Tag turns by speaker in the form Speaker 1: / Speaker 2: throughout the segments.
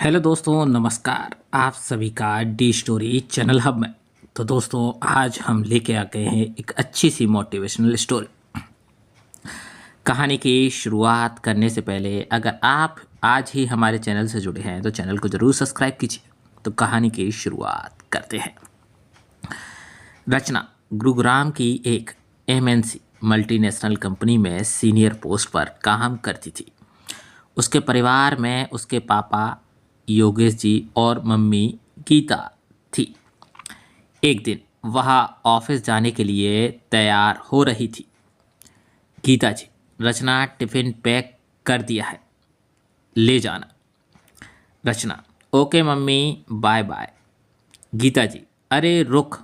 Speaker 1: Hello दोस्तों, नमस्कार। आप सभी का डी स्टोरी चैनल हब में। तो दोस्तों, आज हम लेके आ गए हैं एक अच्छी सी मोटिवेशनल स्टोरी। कहानी की शुरुआत करने से पहले अगर आप आज ही हमारे चैनल से जुड़े हैं तो चैनल को ज़रूर सब्सक्राइब कीजिए। तो कहानी की शुरुआत करते हैं। रचना गुरुग्राम की एक एमएनसी मल्टीनेशनल कंपनी में सीनियर पोस्ट पर काम करती थी। उसके परिवार में उसके पापा योगेश जी और मम्मी गीता थी। एक दिन वह ऑफिस जाने के लिए तैयार हो रही थी। गीता जी, रचना टिफिन पैक कर दिया है, ले जाना। Rachna, okay mummy, bye bye. Geeta ji, अरे रुक,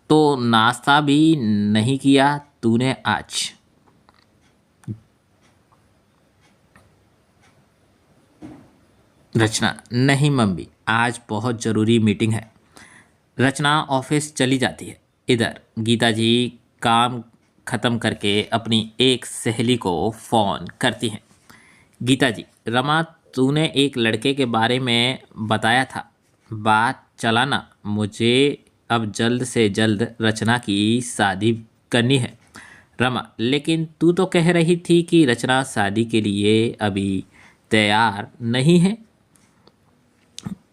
Speaker 1: तो नाश्ता भी नहीं किया तूने आज? रचना, नहीं मम्मी, आज बहुत ज़रूरी मीटिंग है। रचना ऑफिस चली जाती है। इधर गीता जी काम खत्म करके अपनी एक सहेली को फ़ोन करती हैं। गीता जी, रमा, तूने एक लड़के के बारे में बताया था, बात चला ना? मुझे अब जल्द से जल्द रचना की शादी करनी है। रमा, लेकिन तू तो कह रही थी कि रचना शादी के लिए अभी तैयार नहीं है।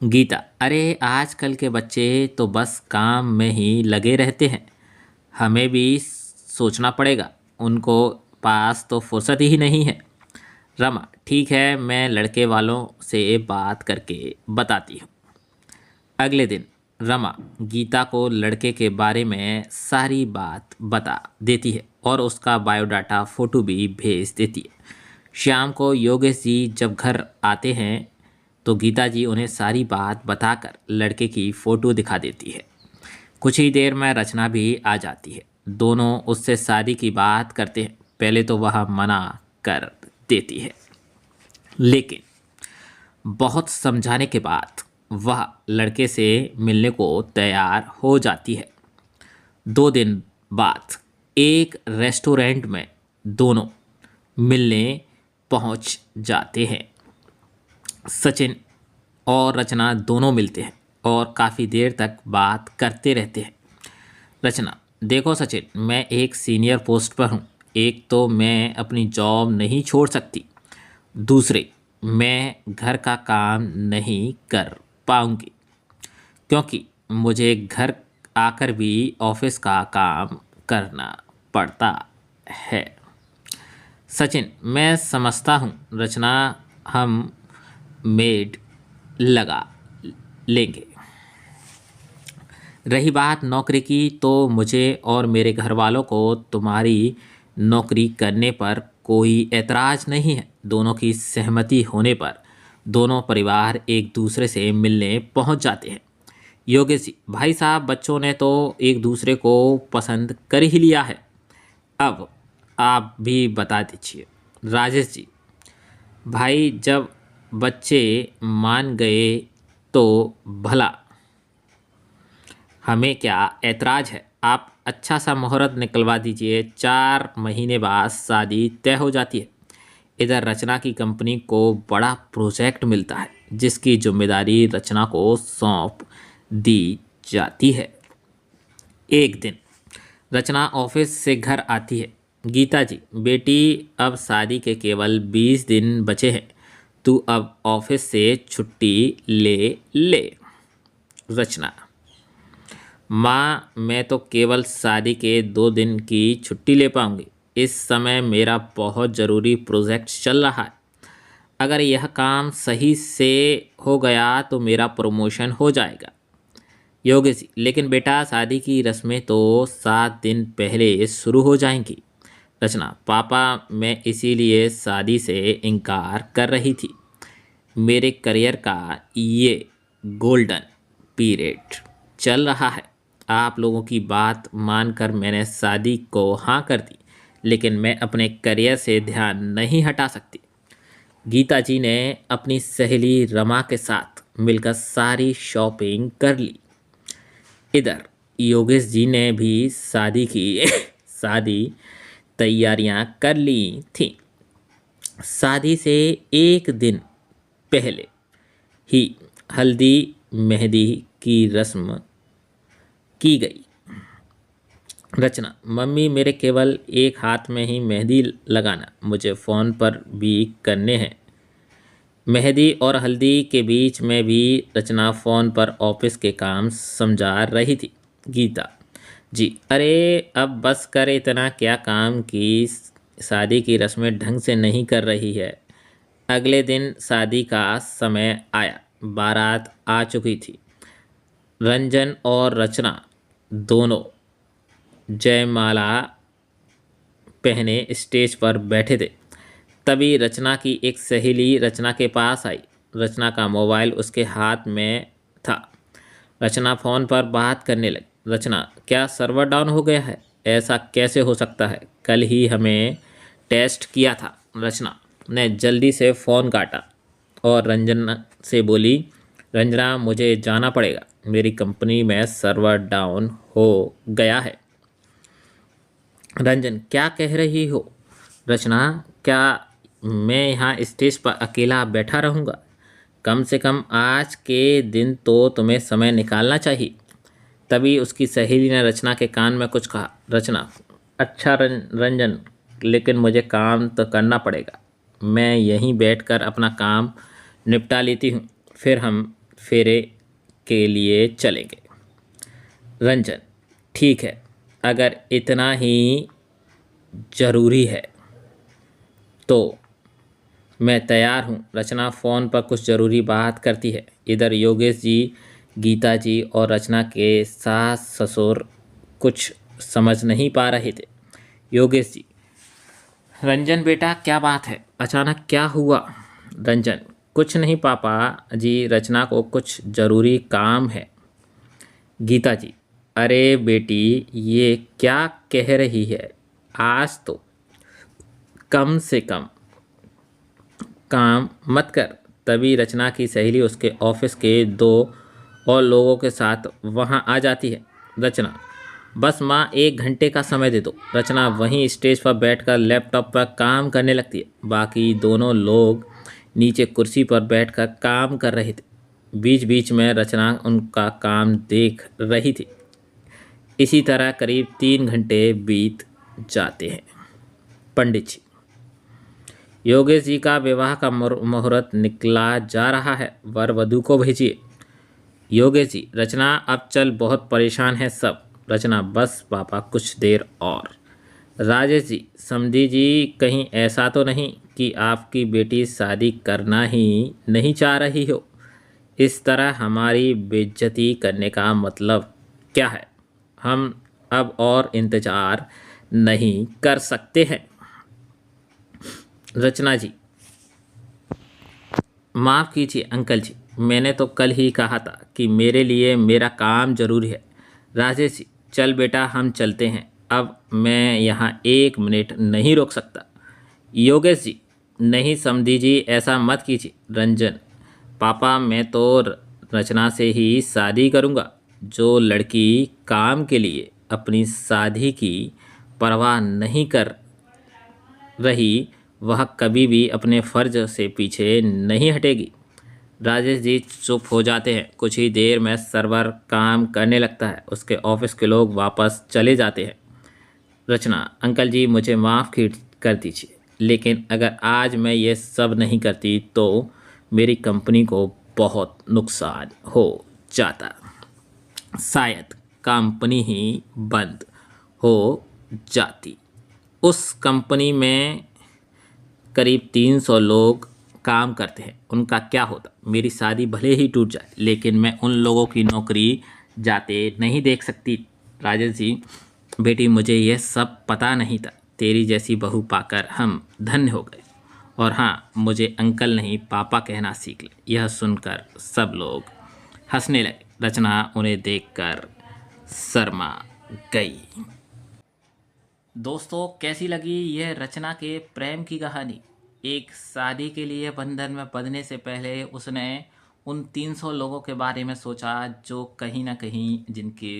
Speaker 1: गीता, अरे आजकल के बच्चे तो बस काम में ही लगे रहते हैं, हमें भी सोचना पड़ेगा, उनको पास तो फुर्सत ही नहीं है। रमा, ठीक है, मैं लड़के वालों से बात करके बताती हूँ। अगले दिन रमा गीता को लड़के के बारे में सारी बात बता देती है और उसका बायोडाटा फ़ोटो भी भेज देती है। शाम को योगेश जी जब घर आते हैं तो गीता जी उन्हें सारी बात बताकर लड़के की फ़ोटो दिखा देती है। कुछ ही देर में रचना भी आ जाती है। दोनों उससे शादी की बात करते हैं। पहले तो वह मना कर देती है, लेकिन बहुत समझाने के बाद वह लड़के से मिलने को तैयार हो जाती है। 2 दिन बाद एक रेस्टोरेंट में दोनों मिलने पहुंच जाते हैं। सचिन और रचना दोनों मिलते हैं और काफ़ी देर तक बात करते रहते हैं। रचना, देखो सचिन, मैं एक सीनियर पोस्ट पर हूँ। एक तो मैं अपनी जॉब नहीं छोड़ सकती, दूसरे मैं घर का काम नहीं कर पाऊँगी क्योंकि मुझे घर आकर भी ऑफिस का काम करना पड़ता है। सचिन, मैं समझता हूँ रचना, हम मेड लगा लेंगे। रही बात नौकरी की, तो मुझे और मेरे घर वालों को तुम्हारी नौकरी करने पर कोई एतराज़ नहीं है। दोनों की सहमति होने पर दोनों परिवार एक दूसरे से मिलने पहुंच जाते हैं। योगेश जी, भाई साहब, बच्चों ने तो एक दूसरे को पसंद कर ही लिया है, अब आप भी बता दीजिए। राजेश जी, भाई जब बच्चे मान गए तो भला हमें क्या ऐतराज़ है। आप अच्छा सा मुहूर्त निकलवा दीजिए, 4 महीने बाद शादी तय हो जाती है। इधर रचना की कंपनी को बड़ा प्रोजेक्ट मिलता है जिसकी जिम्मेदारी रचना को सौंप दी जाती है। एक दिन रचना ऑफिस से घर आती है। गीता जी, बेटी, अब शादी के केवल 20 दिन बचे हैं, तू अब ऑफिस से छुट्टी ले ले। रचना, माँ, मैं तो केवल शादी के 2 दिन की छुट्टी ले पाऊँगी। इस समय मेरा बहुत ज़रूरी प्रोजेक्ट चल रहा है। अगर यह काम सही से हो गया तो मेरा प्रमोशन हो जाएगा। योगेश जी, लेकिन बेटा, शादी की रस्में तो 7 दिन पहले शुरू हो जाएंगी। रचना, पापा, मैं इसीलिए शादी से इनकार कर रही थी। मेरे करियर का ये गोल्डन पीरियड चल रहा है। आप लोगों की बात मानकर मैंने शादी को हाँ कर दी, लेकिन मैं अपने करियर से ध्यान नहीं हटा सकती। गीता जी ने अपनी सहेली रमा के साथ मिलकर सारी शॉपिंग कर ली। इधर योगेश जी ने भी शादी की शादी तैयारियां कर ली थी। शादी से एक दिन पहले ही हल्दी मेहंदी की रस्म की गई। रचना, मम्मी मेरे केवल एक हाथ में ही मेहंदी लगाना मुझे फ़ोन पर भी करने हैं। मेहंदी और हल्दी के बीच में भी रचना फ़ोन पर ऑफिस के काम समझा रही थी। गीता, जी अरे अब बस कर, इतना क्या काम की शादी की रस्में ढंग से नहीं कर रही है। अगले दिन शादी का समय आया। बारात आ चुकी थी। रंजन और रचना दोनों जयमाला पहने स्टेज पर बैठे थे। तभी रचना की एक सहेली रचना के पास आई। रचना का मोबाइल उसके हाथ में था। रचना फ़ोन पर बात करने लगी। रचना, क्या सर्वर डाउन हो गया है? ऐसा कैसे हो सकता है? कल ही हमें टेस्ट किया था। रचना ने जल्दी से फ़ोन काटा और रंजना से बोली, रंजना मुझे जाना पड़ेगा, मेरी कंपनी में सर्वर डाउन हो गया है। रंजन, क्या कह रही हो? रचना, क्या मैं यहाँ स्टेज पर अकेला बैठा रहूँगा? कम से कम आज के दिन तो तुम्हें समय निकालना चाहिए। तभी उसकी सहेली ने रचना के कान में कुछ कहा। रचना, अच्छा रंजन, लेकिन मुझे काम तो करना पड़ेगा। मैं यहीं बैठकर अपना काम निपटा लेती हूँ, फिर हम फेरे के लिए चलेंगे। रंजन, ठीक है, अगर इतना ही ज़रूरी है तो मैं तैयार हूँ। रचना फ़ोन पर कुछ ज़रूरी बात करती है। इधर योगेश जी, गीता जी और रचना के सास ससुर कुछ समझ नहीं पा रहे थे। योगेश जी, रंजन बेटा क्या बात है, अचानक क्या हुआ? रंजन, कुछ नहीं पापा जी, रचना को कुछ ज़रूरी काम है। गीता जी, अरे बेटी ये क्या कह रही है? आज तो कम से कम काम मत कर। तभी रचना की सहेली उसके ऑफिस के दो और लोगों के साथ वहां आ जाती है। रचना, बस माँ 1 घंटे का समय दे दो। रचना वहीं स्टेज पर बैठकर लैपटॉप पर काम करने लगती है। बाकी दोनों लोग नीचे कुर्सी पर बैठकर काम कर रहे थे। बीच बीच में रचना उनका काम देख रही थी। इसी तरह करीब 3 घंटे बीत जाते हैं। पंडित जी, योगेश जी का विवाह का मुहूर्त निकला जा रहा है, वर वधू को भेजिए। योगेश जी, रचना अब चल, बहुत परेशान है सब। रचना, बस पापा कुछ देर और। राजेश जी, समधी जी, कहीं ऐसा तो नहीं कि आपकी बेटी शादी करना ही नहीं चाह रही हो? इस तरह हमारी बेइज्जती करने का मतलब क्या है? हम अब और इंतज़ार नहीं कर सकते हैं। रचना जी, माफ़ कीजिए अंकल जी, मैंने तो कल ही कहा था कि मेरे लिए मेरा काम ज़रूरी है। राजेश जी, चल बेटा हम चलते हैं, अब मैं यहाँ 1 मिनट नहीं रोक सकता। योगेश जी, नहीं समधी जी, ऐसा मत कीजिए। रंजन, पापा मैं तो रचना से ही शादी करूँगा। जो लड़की काम के लिए अपनी शादी की परवाह नहीं कर रही, वह कभी भी अपने फर्ज से पीछे नहीं हटेगी। राजेश जी चुप हो जाते हैं। कुछ ही देर में सर्वर काम करने लगता है। उसके ऑफिस के लोग वापस चले जाते हैं। रचना, अंकल जी मुझे माफ़ कर दीजिए, लेकिन अगर आज मैं ये सब नहीं करती तो मेरी कंपनी को बहुत नुकसान हो जाता। शायद कंपनी ही बंद हो जाती। उस कंपनी में करीब 300 लोग काम करते हैं। उनका क्या होता? मेरी शादी भले ही टूट जाए, लेकिन मैं उन लोगों की नौकरी जाते नहीं देख सकती। राजेश जी, बेटी मुझे यह सब पता नहीं था। तेरी जैसी बहू पाकर हम धन्य हो गए। और हाँ, मुझे अंकल नहीं पापा कहना सीख ले। यह सुनकर सब लोग हंसने लगे। रचना उन्हें देखकर शर्मा गई। दोस्तों, कैसी लगी यह रचना के प्रेम की कहानी? एक शादी के लिए बंधन में बंधने से पहले उसने उन 300 लोगों के बारे में सोचा जो कहीं ना कहीं जिनकी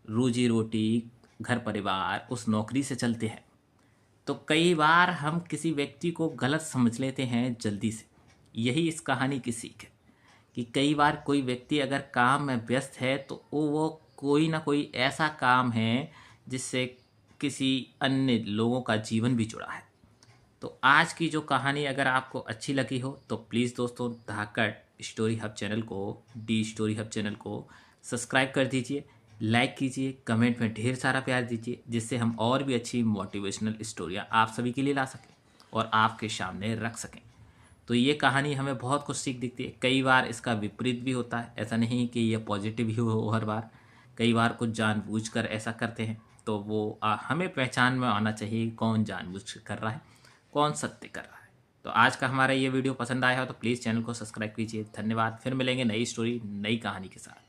Speaker 1: रोजी रोटी, घर परिवार उस नौकरी से चलते हैं। तो कई बार हम किसी व्यक्ति को गलत समझ लेते हैं जल्दी से। यही इस कहानी की सीख है कि कई बार कोई व्यक्ति अगर काम में व्यस्त है तो वो कोई ना कोई ऐसा काम है जिससे किसी अन्य लोगों का जीवन भी जुड़ा है। तो आज की जो कहानी अगर आपको अच्छी लगी हो तो प्लीज़ दोस्तों धाकड़ स्टोरी हब चैनल को, डी स्टोरी हब चैनल को सब्सक्राइब कर दीजिए, लाइक कीजिए, कमेंट में ढेर सारा प्यार दीजिए, जिससे हम और भी अच्छी मोटिवेशनल स्टोरियाँ आप सभी के लिए ला सकें और आपके सामने रख सकें। तो ये कहानी हमें बहुत कुछ सीख दिखती है। कई बार इसका विपरीत भी होता है, ऐसा नहीं कि ये पॉजिटिव ही हो हर बार। कई बार कुछ जानबूझकर ऐसा करते हैं, तो वो हमें पहचान में आना चाहिए कौन जानबूझ कर रहा है, कौन सत्य कर रहा है। तो आज का हमारा ये वीडियो पसंद आया हो तो प्लीज़ चैनल को सब्सक्राइब कीजिए। धन्यवाद। फिर मिलेंगे नई स्टोरी, नई कहानी के साथ।